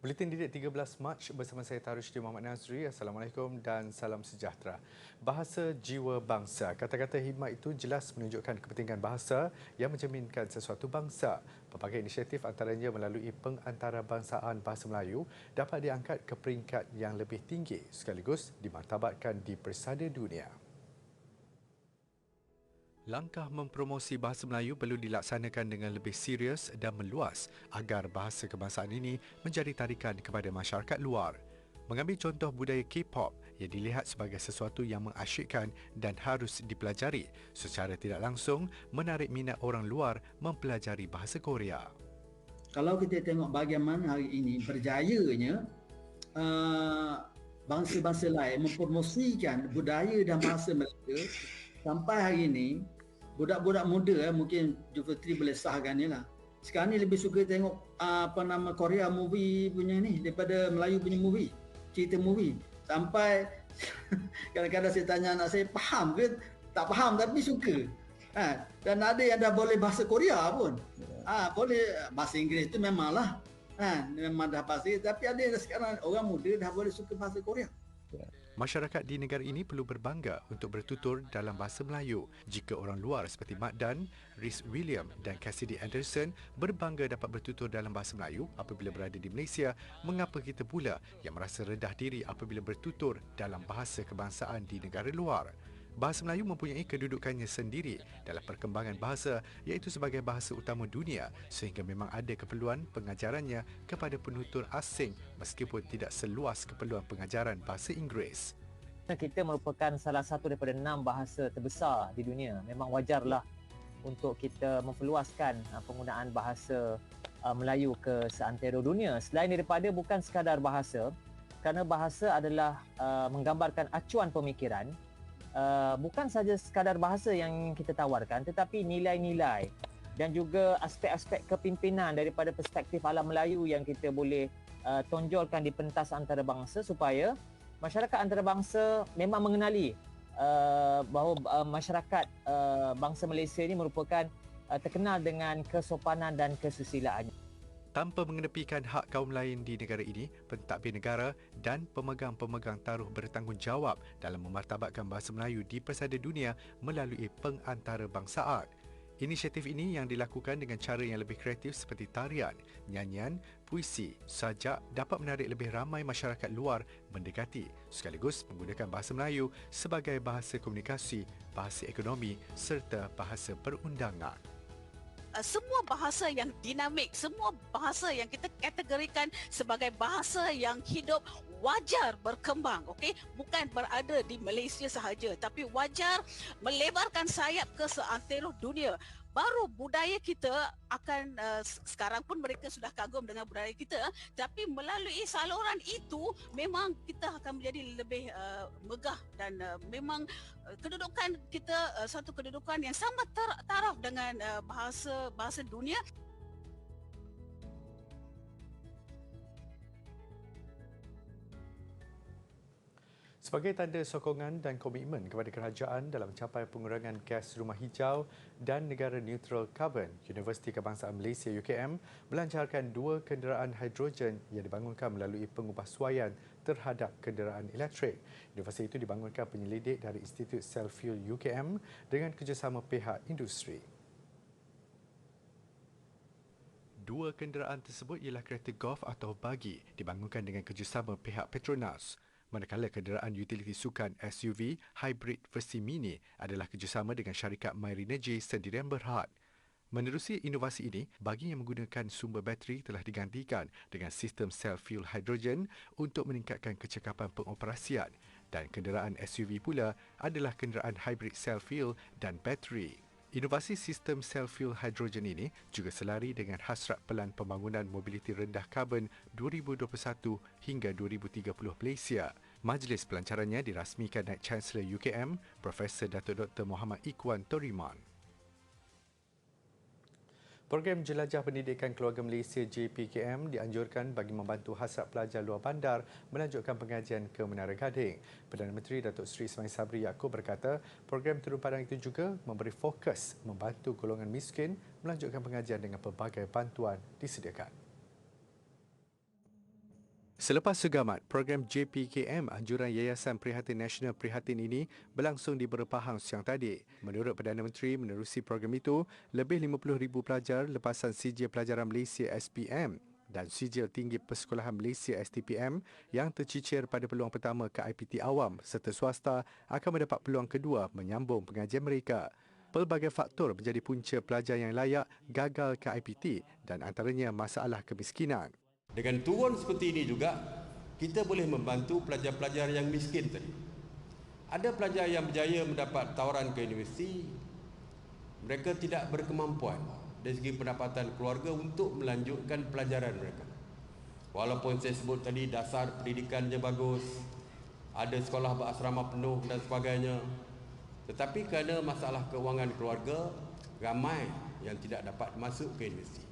Buletin Didik 13 Mac bersama saya Tarusydi Muhammad Nazri. Assalamualaikum dan salam sejahtera. Bahasa jiwa bangsa. Kata-kata hikmat itu jelas menunjukkan kepentingan bahasa yang mencerminkan sesuatu bangsa. Pelbagai inisiatif antaranya melalui pengantarabangsaaan bahasa Melayu dapat diangkat ke peringkat yang lebih tinggi sekaligus dimartabatkan di persada dunia. Langkah mempromosi bahasa Melayu perlu dilaksanakan dengan lebih serius dan meluas agar bahasa kebangsaan ini menjadi tarikan kepada masyarakat luar. Mengambil contoh budaya K-pop yang dilihat sebagai sesuatu yang mengasyikkan dan harus dipelajari, secara tidak langsung menarik minat orang luar mempelajari bahasa Korea. Kalau kita tengok bagaimana hari ini berjayanya bangsa-bangsa lain mempromosikan budaya dan bahasa mereka sampai hari ini, budak-budak muda mungkin Jufri boleh sahkan ni lah. Sekarang ni lebih suka tengok Korea movie punya ni daripada Melayu punya movie, cerita movie. Sampai kadang-kadang saya tanya anak saya, faham ke? Tak faham tapi suka. Dan ada yang dah boleh bahasa Korea pun. Boleh bahasa Inggeris tu memanglah. Memang dah pasti, tapi ada yang sekarang orang muda dah boleh suka bahasa Korea. Masyarakat di negara ini perlu berbangga untuk bertutur dalam bahasa Melayu. Jika orang luar seperti Mak Dan, Rhys William dan Cassidy Anderson berbangga dapat bertutur dalam bahasa Melayu apabila berada di Malaysia, mengapa kita pula yang merasa rendah diri apabila bertutur dalam bahasa kebangsaan di negara luar? Bahasa Melayu mempunyai kedudukannya sendiri dalam perkembangan bahasa, iaitu sebagai bahasa utama dunia, sehingga memang ada keperluan pengajarannya kepada penutur asing meskipun tidak seluas keperluan pengajaran bahasa Inggeris. Kita merupakan salah satu daripada 6 bahasa terbesar di dunia. Memang wajarlah untuk kita memperluaskan penggunaan bahasa Melayu ke seantero dunia. Selain daripada bukan sekadar bahasa, kerana bahasa adalah menggambarkan acuan pemikiran. Bukan saja sekadar bahasa yang kita tawarkan, tetapi nilai-nilai dan juga aspek-aspek kepimpinan daripada perspektif alam Melayu yang kita boleh tonjolkan di pentas antarabangsa supaya masyarakat antarabangsa memang mengenali bahawa masyarakat bangsa Malaysia ini merupakan terkenal dengan kesopanan dan kesusilaannya. Tanpa mengenepikan hak kaum lain di negara ini, pentadbir negara dan pemegang-pemegang taruh bertanggungjawab dalam memartabatkan bahasa Melayu di persada dunia melalui pengantarabangsaaan. Inisiatif ini yang dilakukan dengan cara yang lebih kreatif seperti tarian, nyanyian, puisi, sajak dapat menarik lebih ramai masyarakat luar mendekati sekaligus menggunakan bahasa Melayu sebagai bahasa komunikasi, bahasa ekonomi serta bahasa perundangan. Semua bahasa yang dinamik, semua bahasa yang kita kategorikan sebagai bahasa yang hidup wajar berkembang, okey? Bukan berada di Malaysia sahaja, tapi wajar melebarkan sayap ke seantero dunia. Baru budaya kita akan, sekarang pun mereka sudah kagum dengan budaya kita, tapi melalui saluran itu memang kita akan menjadi lebih megah dan memang kedudukan kita satu kedudukan yang sangat taraf dengan bahasa dunia. Sebagai tanda sokongan dan komitmen kepada kerajaan dalam mencapai pengurangan gas rumah hijau dan negara neutral karbon, Universiti Kebangsaan Malaysia UKM melancarkan 2 kenderaan hidrogen yang dibangunkan melalui pengubahsuaian terhadap kenderaan elektrik. Universiti itu dibangunkan penyelidik dari Institut Cellfuel UKM dengan kerjasama pihak industri. 2 kenderaan tersebut ialah kereta golf atau buggy dibangunkan dengan kerjasama pihak Petronas. Manakala kenderaan utiliti sukan SUV hybrid versi mini adalah kerjasama dengan syarikat Myrenergy Sendirian Berhad. Menerusi inovasi ini, bagi yang menggunakan sumber bateri telah digantikan dengan sistem sel fuel hidrogen untuk meningkatkan kecekapan pengoperasian dan kenderaan SUV pula adalah kenderaan hybrid sel fuel dan bateri. Inovasi sistem sel fuel hidrogen ini juga selari dengan hasrat Pelan Pembangunan Mobiliti Rendah Karbon 2021 hingga 2030 Malaysia. Majlis pelancarannya dirasmikan Naib Chancellor UKM, Profesor Datuk Dr. Muhammad Ikhwan Toriman. Program Jelajah Pendidikan Keluarga Malaysia JPKM dianjurkan bagi membantu hasrat pelajar luar bandar melanjutkan pengajian ke Menara Gading. Perdana Menteri Datuk Seri Ismail Sabri Yaakob berkata, program turun padang itu juga memberi fokus membantu golongan miskin melanjutkan pengajian dengan pelbagai bantuan disediakan. Selepas segamat, program JPKM Anjuran Yayasan Prihatin Nasional Prihatin ini berlangsung di Bera Pahang siang tadi. Menurut Perdana Menteri, menerusi program itu, lebih 50,000 pelajar lepasan Sijil Pelajaran Malaysia SPM dan Sijil Tinggi Persekolahan Malaysia STPM yang tercicir pada peluang pertama ke IPT awam serta swasta akan mendapat peluang kedua menyambung pengajian mereka. Pelbagai faktor menjadi punca pelajar yang layak gagal ke IPT dan antaranya masalah kemiskinan. Dengan turun seperti ini juga, kita boleh membantu pelajar-pelajar yang miskin tadi. Ada pelajar yang berjaya mendapat tawaran ke universiti, mereka tidak berkemampuan dari segi pendapatan keluarga untuk melanjutkan pelajaran mereka. Walaupun saya sebut tadi dasar pendidikannya bagus, ada sekolah berasrama penuh dan sebagainya, tetapi kerana masalah keuangan keluarga, ramai yang tidak dapat masuk ke universiti.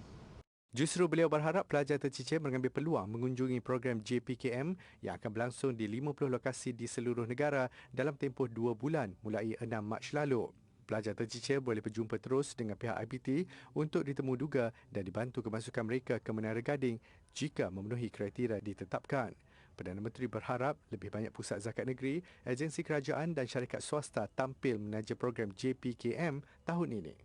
Justru beliau berharap pelajar tercicir mengambil peluang mengunjungi program JPKM yang akan berlangsung di 50 lokasi di seluruh negara dalam tempoh 2 bulan mulai 6 Mac lalu. Pelajar tercicir boleh berjumpa terus dengan pihak IPT untuk ditemu duga dan dibantu kemasukan mereka ke Menara Gading jika memenuhi kriteria ditetapkan. Perdana Menteri berharap lebih banyak pusat zakat negeri, agensi kerajaan dan syarikat swasta tampil menaja program JPKM tahun ini.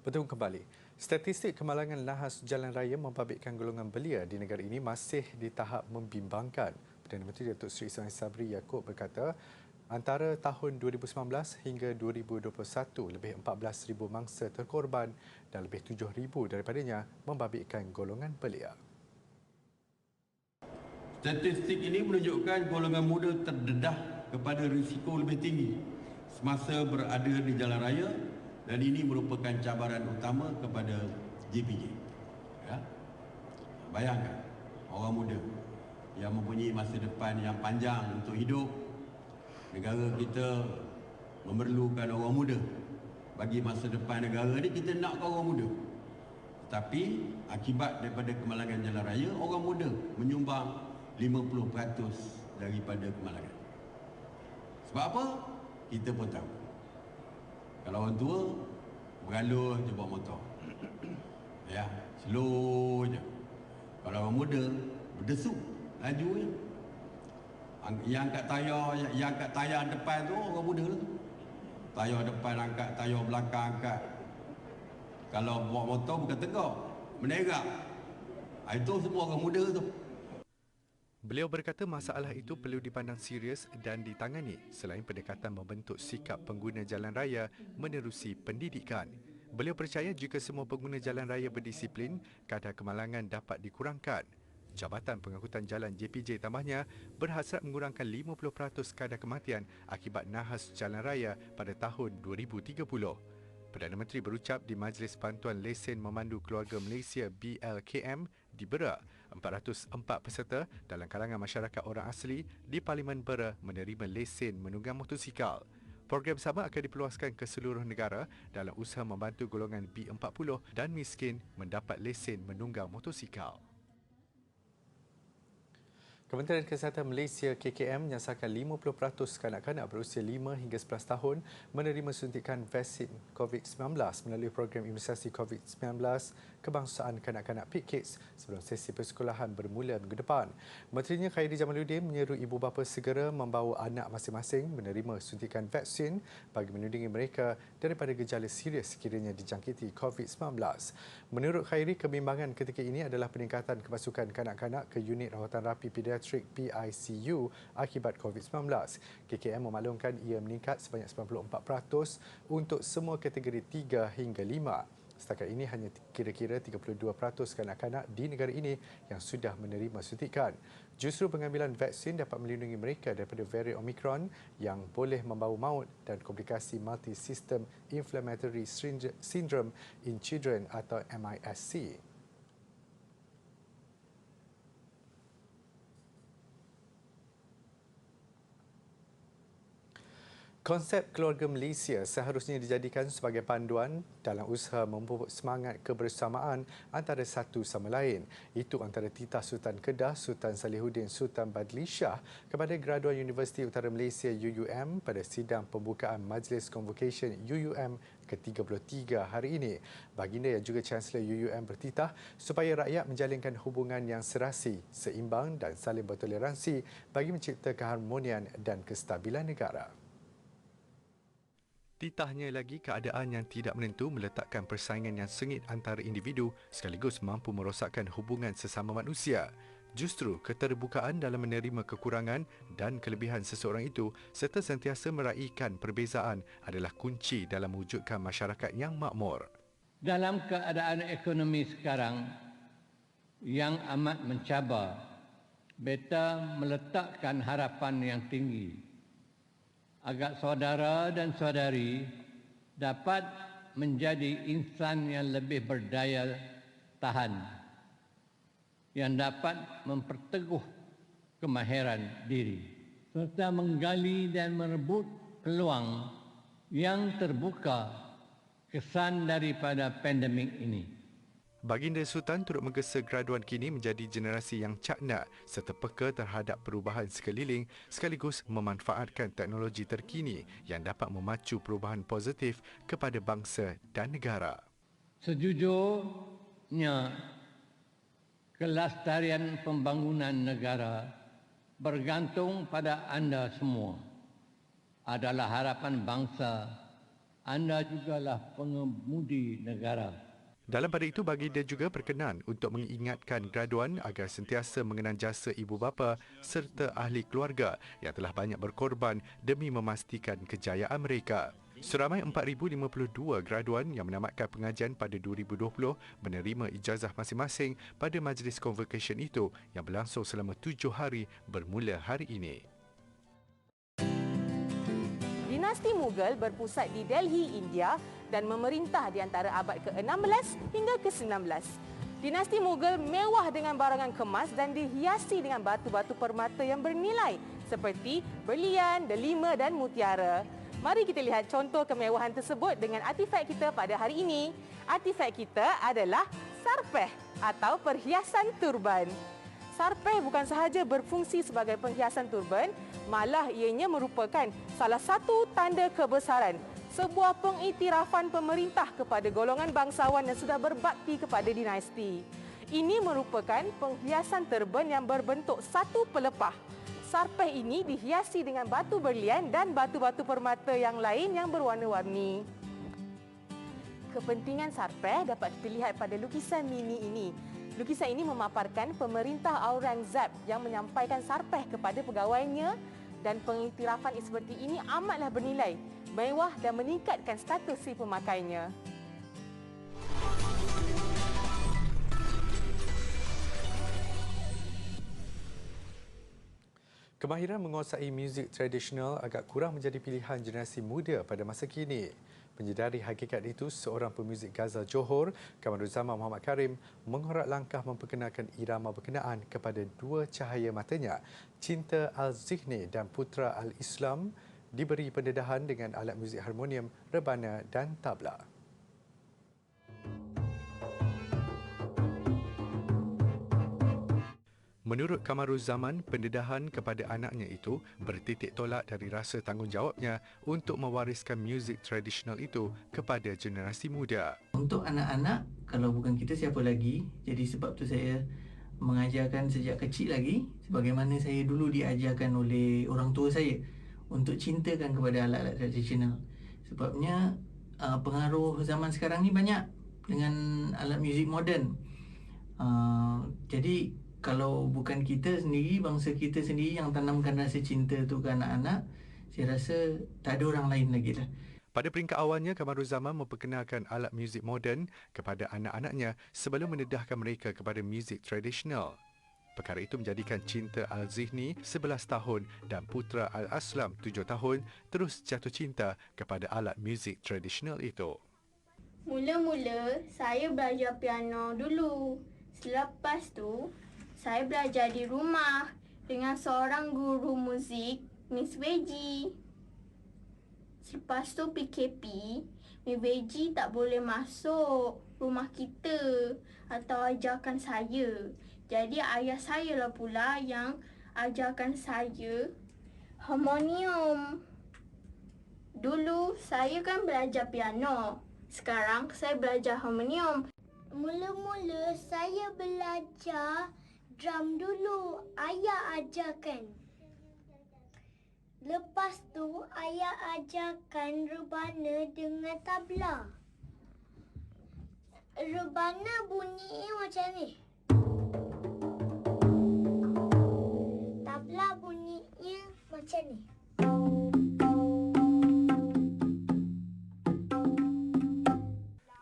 Bertemu kembali. Statistik kemalangan nahas jalan raya membabitkan golongan belia di negara ini masih di tahap membimbangkan. Perdana Menteri Datuk Seri Ismail Sabri Yaakob berkata, antara tahun 2019 hingga 2021, lebih 14,000 mangsa terkorban dan lebih 7,000 daripadanya membabitkan golongan belia. Statistik ini menunjukkan golongan muda terdedah kepada risiko lebih tinggi semasa berada di jalan raya, dan ini merupakan cabaran utama kepada JPJ. Ya? Bayangkan, orang muda yang mempunyai masa depan yang panjang untuk hidup. Negara kita memerlukan orang muda. Bagi masa depan negara ni, kita nakkan orang muda. Tetapi akibat daripada kemalangan jalan raya, orang muda menyumbang 50% daripada kemalangan. Sebab apa? Kita pun tahu. Kalau orang tua, beralur je bawa motor. Ya, slow je. Kalau orang muda, berdesu, laju je. Yang angkat tayar depan tu orang muda tu. Tayar depan angkat, tayar belakang angkat. Kalau bawa motor bukan tegak, menerak. Itu semua orang muda tu. Beliau berkata masalah itu perlu dipandang serius dan ditangani selain pendekatan membentuk sikap pengguna jalan raya menerusi pendidikan. Beliau percaya jika semua pengguna jalan raya berdisiplin, kadar kemalangan dapat dikurangkan. Jabatan Pengangkutan Jalan JPJ tambahnya berhasrat mengurangkan 50% kadar kematian akibat nahas jalan raya pada tahun 2030. Perdana Menteri berucap di Majlis Bantuan Lesen Memandu Keluarga Malaysia BLKM di Bera. 404 peserta dalam kalangan masyarakat orang asli di Parlimen Bera menerima lesen menunggang motosikal. Program sama akan diperluaskan ke seluruh negara dalam usaha membantu golongan B40 dan miskin mendapat lesen menunggang motosikal. Kementerian Kesihatan Malaysia KKM menyasarkan 50% kanak-kanak berusia 5 hingga 11 tahun menerima suntikan vaksin COVID-19 melalui program imunisasi COVID-19 kebangsaan kanak-kanak PKIDS sebelum sesi persekolahan bermula minggu depan. Menterinya Khairy Jamaluddin menyeru ibu bapa segera membawa anak masing-masing menerima suntikan vaksin bagi melindungi mereka daripada gejala serius sekiranya dijangkiti COVID-19. Menurut Khairy, kebimbangan ketika ini adalah peningkatan kemasukan kanak-kanak ke unit rawatan rapi pediatrik PICU akibat COVID-19. KKM memaklumkan ia meningkat sebanyak 94% untuk semua kategori 3 hingga 5. Setakat ini hanya kira-kira 32% kanak-kanak di negara ini yang sudah menerima suntikan. Justru pengambilan vaksin dapat melindungi mereka daripada varian Omicron yang boleh membawa maut dan komplikasi multi-system inflammatory syndrome in children atau MIS-C. Konsep keluarga Malaysia seharusnya dijadikan sebagai panduan dalam usaha memupuk semangat kebersamaan antara satu sama lain. Itu antara titah Sultan Kedah, Sultan Salihuddin Sultan Badli Shah kepada graduan Universiti Utara Malaysia UUM pada sidang pembukaan Majlis Convocation UUM ke-33 hari ini. Baginda yang juga Chancellor UUM bertitah supaya rakyat menjalinkan hubungan yang serasi, seimbang dan saling bertoleransi bagi mencipta keharmonian dan kestabilan negara. Titahnya lagi, keadaan yang tidak menentu meletakkan persaingan yang sengit antara individu sekaligus mampu merosakkan hubungan sesama manusia. Justru keterbukaan dalam menerima kekurangan dan kelebihan seseorang itu serta sentiasa meraihkan perbezaan adalah kunci dalam mewujudkan masyarakat yang makmur. Dalam keadaan ekonomi sekarang yang amat mencabar, beta meletakkan harapan yang tinggi agar saudara dan saudari dapat menjadi insan yang lebih berdaya tahan, yang dapat memperteguh kemahiran diri, serta menggali dan merebut peluang yang terbuka kesan daripada pandemik ini. Baginda Sultan turut menggesa graduan kini menjadi generasi yang cakna serta peka terhadap perubahan sekeliling sekaligus memanfaatkan teknologi terkini yang dapat memacu perubahan positif kepada bangsa dan negara. Sejujurnya, kelestarian pembangunan negara bergantung pada anda semua. Adalah harapan bangsa, anda jugalah pengemudi negara. Dalam pada itu, baginda juga berkenan untuk mengingatkan graduan agar sentiasa mengenang jasa ibu bapa serta ahli keluarga yang telah banyak berkorban demi memastikan kejayaan mereka. Seramai 4,052 graduan yang menamatkan pengajian pada 2020 menerima ijazah masing-masing pada majlis convocation itu yang berlangsung selama 7 hari bermula hari ini. Dinasti Mughal berpusat di Delhi, India dan memerintah di antara abad ke-16 hingga ke-19. Dinasti Mughal mewah dengan barangan kemas dan dihiasi dengan batu-batu permata yang bernilai seperti berlian, delima dan mutiara. Mari kita lihat contoh kemewahan tersebut dengan artifak kita pada hari ini. Artifak kita adalah sarpeh atau perhiasan turban. Sarpeh bukan sahaja berfungsi sebagai perhiasan turban, malah ianya merupakan salah satu tanda kebesaran, sebuah pengiktirafan pemerintah kepada golongan bangsawan yang sudah berbakti kepada dinasti. Ini merupakan penghiasan turban yang berbentuk satu pelepah. Sarpeh ini dihiasi dengan batu berlian dan batu-batu permata yang lain yang berwarna-warni. Kepentingan sarpeh dapat dilihat pada lukisan mini ini. Lukisan ini memaparkan pemerintah Aurangzeb yang menyampaikan sarpeh kepada pegawainya dan pengiktirafan seperti ini amatlah bernilai, mewah dan meningkatkan status si pemakainya. Kemahiran menguasai muzik tradisional agak kurang menjadi pilihan generasi muda pada masa kini. Menyedari hakikat itu, seorang pemuzik ghazal Johor, Kamaruzaman Muhammad Karim, menghormat langkah memperkenalkan irama berkenaan kepada dua cahaya matanya, Cinta Al-Zihni dan Putra Al-Islam, diberi pendedahan dengan alat muzik harmonium, rebana dan tabla. Menurut Kamaruzaman, pendedahan kepada anaknya itu bertitik tolak dari rasa tanggungjawabnya untuk mewariskan muzik tradisional itu kepada generasi muda. Untuk anak-anak, kalau bukan kita siapa lagi? Jadi sebab tu saya mengajarkan sejak kecil lagi, sebagaimana saya dulu diajarkan oleh orang tua saya untuk cintakan kepada alat-alat tradisional. Sebabnya pengaruh zaman sekarang ni banyak dengan alat muzik moden. Jadi kalau bukan kita sendiri, bangsa kita sendiri yang tanamkan rasa cinta tu ke anak-anak, saya rasa tak ada orang lain lagi lah. Pada peringkat awalnya, Kamaruzaman memperkenalkan alat muzik moden kepada anak-anaknya sebelum mendedahkan mereka kepada muzik tradisional. Perkara itu menjadikan Cinta Al-Zihni 11 tahun dan Putra Al-Aslam 7 tahun terus jatuh cinta kepada alat muzik tradisional itu. Mula-mula saya belajar piano dulu. Selepas tu, saya belajar di rumah dengan seorang guru muzik, Miss Weji. Selepas tu PKP, Miss Weji tak boleh masuk rumah kita atau ajarkan saya. Jadi ayah saya lah pula yang ajarkan saya harmonium. Dulu saya kan belajar piano. Sekarang saya belajar harmonium. Mula-mula saya belajar drum dulu. Ayah ajarkan. Lepas tu ayah ajarkan rebana dengan tabla. Rebana bunyi macam ni. Tabla bunyinya macam ni.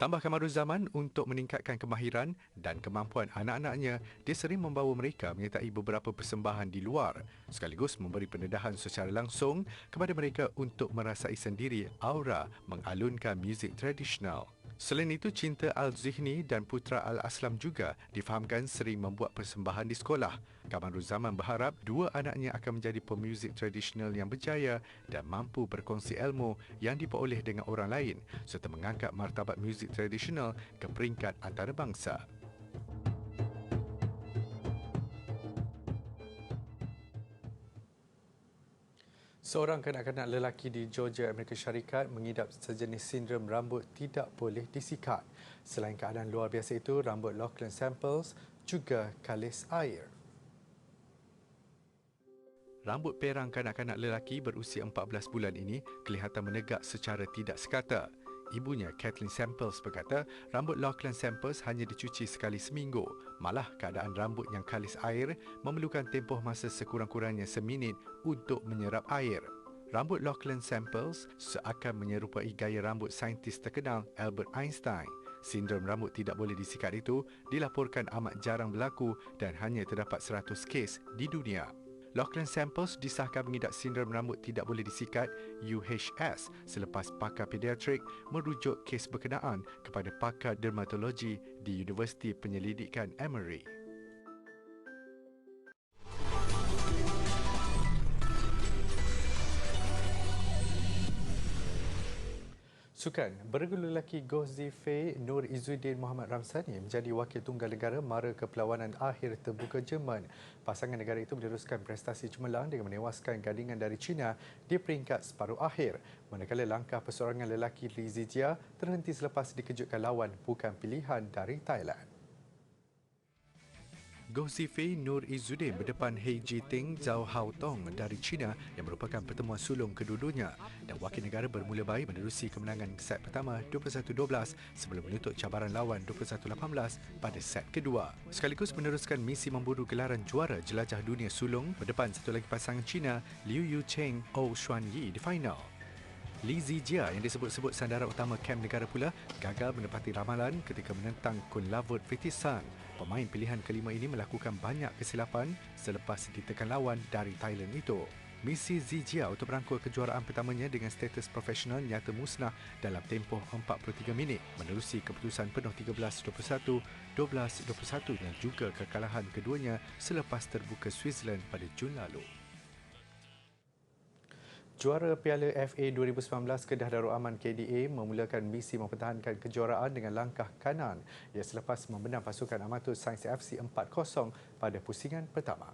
Tambah Kamaruzaman untuk meningkatkan kemahiran dan kemampuan anak-anaknya, dia sering membawa mereka menyertai beberapa persembahan di luar, sekaligus memberi pendedahan secara langsung kepada mereka untuk merasai sendiri aura mengalunkan muzik tradisional. Selain itu, Cinta Al-Zihni dan Putra Al-Aslam juga difahamkan sering membuat persembahan di sekolah. Kamaruzaman berharap dua anaknya akan menjadi pemuzik tradisional yang berjaya dan mampu berkongsi ilmu yang diperoleh dengan orang lain serta mengangkat martabat muzik tradisional ke peringkat antarabangsa. Seorang kanak-kanak lelaki di Georgia, Amerika Syarikat mengidap sejenis sindrom rambut tidak boleh disikat. Selain keadaan luar biasa itu, rambut Lachlan Samples juga kalis air. Rambut perang kanak-kanak lelaki berusia 14 bulan ini kelihatan menegak secara tidak sekata. Ibunya, Kathleen Samples, berkata rambut Lachlan Samples hanya dicuci sekali seminggu. Malah keadaan rambut yang kalis air memerlukan tempoh masa sekurang-kurangnya seminit untuk menyerap air. Rambut Lachlan Samples seakan menyerupai gaya rambut saintis terkenal Albert Einstein. Sindrom rambut tidak boleh disikat itu dilaporkan amat jarang berlaku dan hanya terdapat 100 kes di dunia. Lachlan Samples disahkan mengidap sindrom rambut tidak boleh disikat UHS selepas pakar pediatrik merujuk kes berkenaan kepada pakar dermatologi di Universiti Penyelidikan Emory. Sukan, beregu lelaki Gozifei Nur Izzuddin Muhammad Ramsani menjadi wakil tunggal negara mara ke perlawanan akhir terbuka Jerman. Pasangan negara itu meneruskan prestasi cemerlang dengan menewaskan gandingan dari China di peringkat separuh akhir. Manakala langkah perseorangan lelaki Li Zijia terhenti selepas dikejutkan lawan bukan pilihan dari Thailand. Gozifei Nur Izzuddin berdepan He Jiting Zhao Haotong dari China yang merupakan pertemuan sulung kedua-duanya dan wakil negara bermula baik menerusi kemenangan set pertama 21-12 sebelum menutup cabaran lawan 21-18 pada set kedua. Sekaligus meneruskan misi memburu gelaran juara jelajah dunia sulung berdepan satu lagi pasangan China Liu Yucheng Ou Xuanyi di final. Li Zijia yang disebut-sebut sandaran utama kem negara pula gagal menepati ramalan ketika menentang Kunlavut Vitisan. Pemain pilihan kelima ini melakukan banyak kesilapan selepas ditekan lawan dari Thailand itu. Misi Zijia untuk merangkul kejuaraan pertamanya dengan status profesional nyata musnah dalam tempoh 43 minit menerusi keputusan penuh 13-21, 12-21 dan juga kekalahan keduanya selepas terbuka Switzerland pada Jun lalu. Juara Piala FA 2019 Kedah Darul Aman KDA memulakan misi mempertahankan kejuaraan dengan langkah kanan ia selepas membenam pasukan amatur Sains FC 4-0 pada pusingan pertama.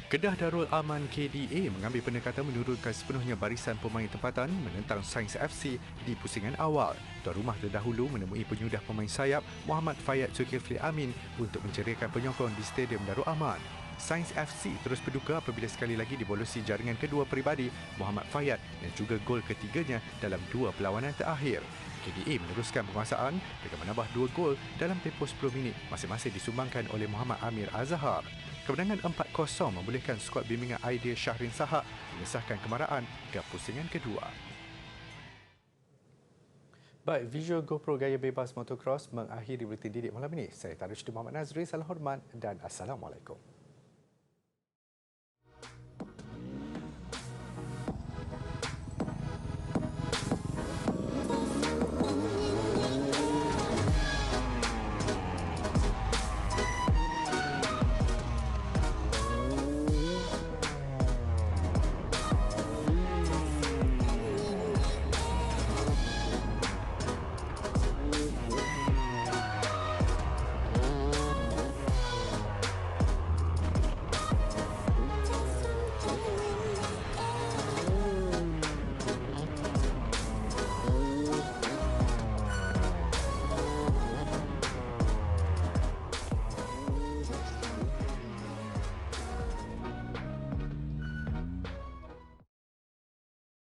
Kedah Darul Aman KDA mengambil pendekatan menurunkan sepenuhnya barisan pemain tempatan menentang Sains FC di pusingan awal. Tuan rumah terdahulu menemui penyudah pemain sayap Muhammad Fayad Zulkifli Amin untuk menceriakan penyokong di Stadium Darul Aman. Sains FC terus berduka apabila sekali lagi dibolosi jaringan kedua peribadi Muhammad Fayad dan juga gol ketiganya dalam dua perlawanan terakhir. KDA meneruskan penguasaan dengan menambah 2 gol dalam tempoh 10 minit masing-masing disumbangkan oleh Muhammad Amir Azhar. Kemenangan 4-3 2-0 membolehkan skuad bimbingan Aidil Syahrin Sahak mengesahkan kemaraan ke pusingan kedua. Baik, visual GoPro gaya bebas motocross mengakhiri buletin didik malam ini. Saya Tarusydi Muhammad Nazri, salam hormat dan Assalamualaikum.